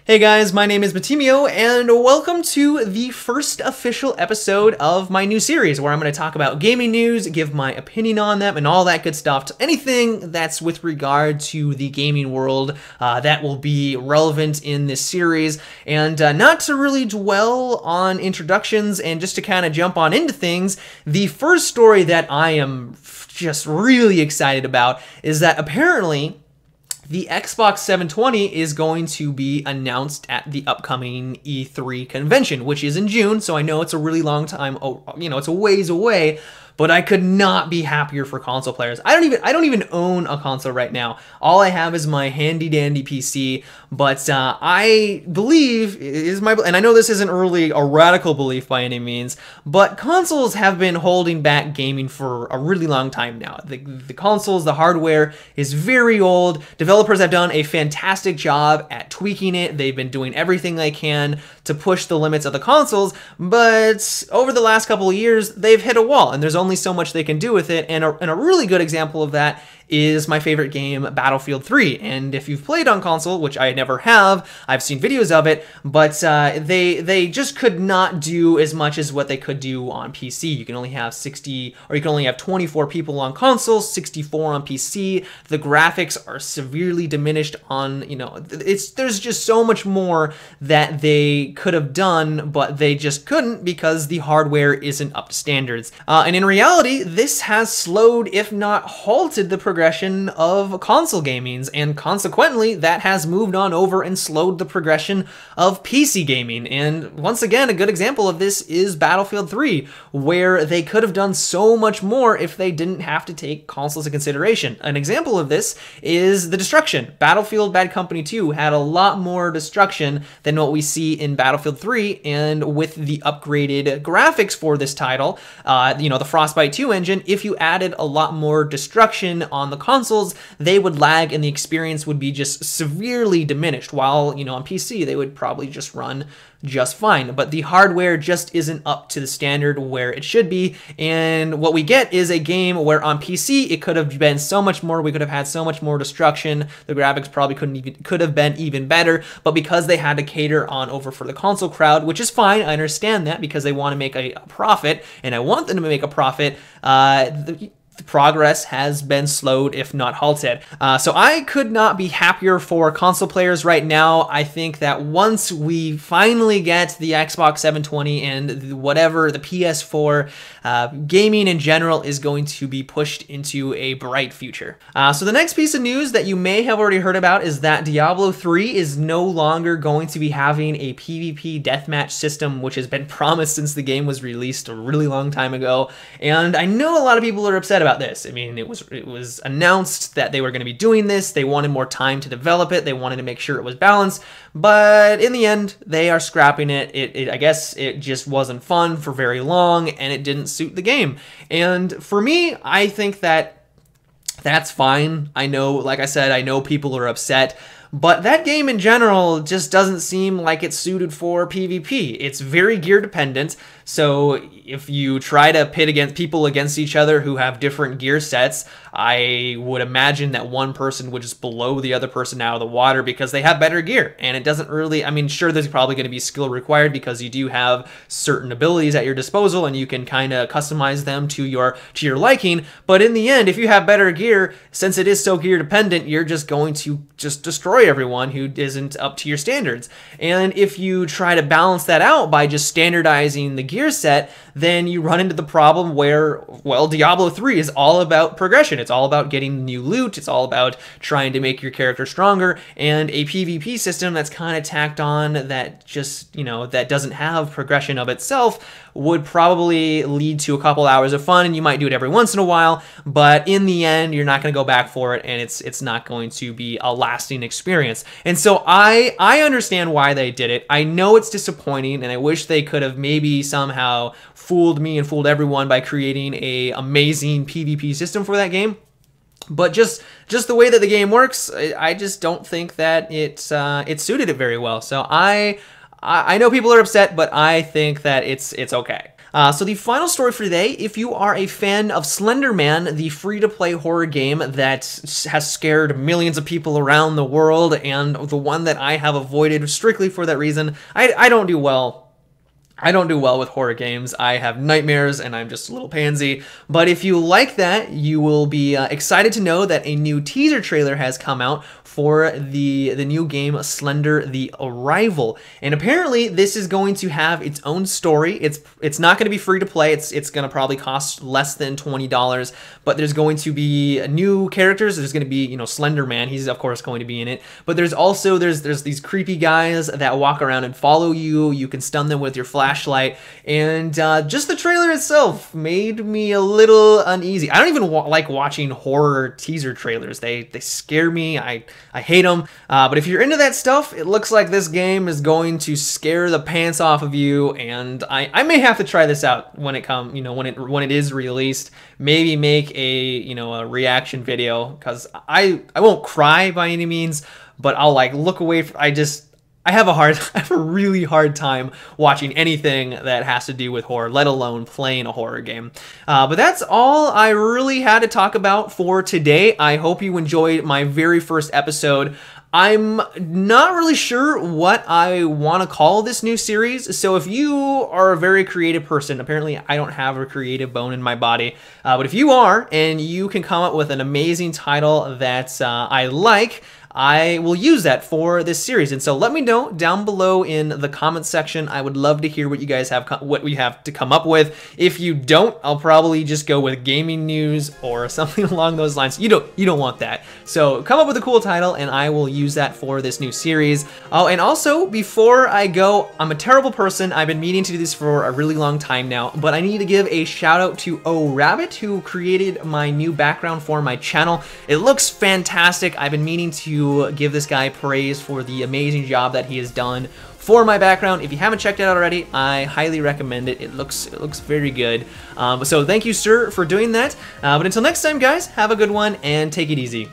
Hey guys, my name is Matimi0, and welcome to the first official episode of my new series where I'm going to talk about gaming news, give my opinion on them, and all that good stuff. To anything that's with regard to the gaming world that will be relevant in this series. And not to really dwell on introductions and just to kind of jump on into things, the first story that I am just really excited about is that apparently the Xbox 720 is going to be announced at the upcoming E3 convention, which is in June, so I know it's a really long time, it's a ways away, but I could not be happier for console players. I don't even own a console right now. All I have is my handy dandy PC, but I believe and I know this isn't really a radical belief by any means, but consoles have been holding back gaming for a really long time now. The consoles, the hardware is very old. Developers have done a fantastic job at tweaking it. They've been doing everything they can to push the limits of the consoles, but over the last couple of years, they've hit a wall, and there's only so much they can do with it. And a really good example of that is my favorite game, Battlefield 3. And if you've played on console, which I never have, I've seen videos of it, but they just could not do as much as what they could do on PC. You can only have 60, or you can only have 24 people on console, 64 on PC. The graphics are severely diminished on, there's just so much more that they could have done, but they just couldn't because the hardware isn't up to standards. And in reality, this has slowed, if not halted, the progression of console gamings, and consequently that has moved on over and slowed the progression of PC gaming. And once again, a good example of this is Battlefield 3, where they could have done so much more if they didn't have to take consoles into consideration. An example of this is the destruction. Battlefield Bad Company 2 had a lot more destruction than what we see in Battlefield 3, and with the upgraded graphics for this title, the Frostbite 2 engine, if you added a lot more destruction on the consoles, they would lag and the experience would be just severely diminished, while on PC they would probably just run just fine. But the hardware just isn't up to the standard where it should be, and what we get is a game where on PC it could have been so much more. We could have had so much more destruction. The graphics probably could have been even better, but because they had to cater on over for the console crowd, which is fine, I understand that, because they want to make a profit, and I want them to make a profit, the progress has been slowed, if not halted. So I could not be happier for console players right now. I think that once we finally get the Xbox 720 and the PS4, gaming in general is going to be pushed into a bright future. So the next piece of news that you may have already heard about is that Diablo 3 is no longer going to be having a PvP deathmatch system, which has been promised since the game was released a really long time ago. And I know a lot of people are upset about this. I mean, it was announced that they were going to be doing this. They wanted more time to develop it. They wanted to make sure it was balanced, but in the end, they are scrapping it. I guess it just wasn't fun for very long, and it didn't suit the game. And for me, I think that that's fine. I know, like I said, I know people are upset, but that game in general just doesn't seem like it's suited for PvP. It's very gear dependent, so if you try to pit people against each other who have different gear sets, I would imagine that one person would just blow the other person out of the water because they have better gear. And it doesn't really, sure, there's probably going to be skill required because you do have certain abilities at your disposal and you can kind of customize them to your liking. But in the end, if you have better gear, since it is so gear dependent, you're just going to just destroy everyone who isn't up to your standards. And if you try to balance that out by just standardizing the gear set, then you run into the problem where, well, Diablo 3 is all about progression. It's all about getting new loot. It's all about trying to make your character stronger. And a PvP system that's kind of tacked on that just, that doesn't have progression of itself would probably lead to a couple hours of fun, and you might do it every once in a while, but in the end, you're not going to go back for it, and it's not going to be a lasting experience. And so I understand why they did it. I know it's disappointing, and I wish they could have maybe somehow fooled me and fooled everyone by creating a amazing PvP system for that game. But just the way that the game works, I just don't think that it suited it very well. So I know people are upset, but I think that it's okay. So the final story for today, if you are a fan of Slender, the free-to-play horror game that has scared millions of people around the world, and the one that I have avoided strictly for that reason, I don't do well. I don't do well with horror games. I have nightmares and I'm just a little pansy. But if you like that, you will be excited to know that a new teaser trailer has come out for the new game Slender: The Arrival. And apparently this is going to have its own story. It's not going to be free to play. It's going to probably cost less than $20, but there's going to be new characters. There's going to be, you know, Slender Man. He's of course going to be in it. But there's also there's these creepy guys that walk around and follow you. You can stun them with your flashlight, and just the trailer itself made me a little uneasy. I don't even like watching horror teaser trailers. They scare me. I hate them. But if you're into that stuff, it looks like this game is going to scare the pants off of you, and I may have to try this out when it is released. Maybe make a reaction video, because I won't cry by any means, but I'll like look away from, I have a really hard time watching anything that has to do with horror, let alone playing a horror game. But that's all I really had to talk about for today. I hope you enjoyed my very first episode. I'm not really sure what I want to call this new series, so if you are a very creative person, apparently I don't have a creative bone in my body, but if you are, and you can come up with an amazing title that I like, I will use that for this series. And so let me know down below in the comments section. I would love to hear what you guys have, what we have to come up with. If you don't, I'll probably just go with gaming news or something along those lines. You don't want that. So come up with a cool title and I will use that for this new series. Oh, and also before I go, I'm a terrible person. I've been meaning to do this for a really long time now, but I need to give a shout out to Rabbit, who created my new background for my channel. It looks fantastic. I've been meaning to give this guy praise for the amazing job that he has done for my background. If you haven't checked it out already, I highly recommend it. It looks very good. So thank you, sir, for doing that. But until next time, guys, have a good one and take it easy.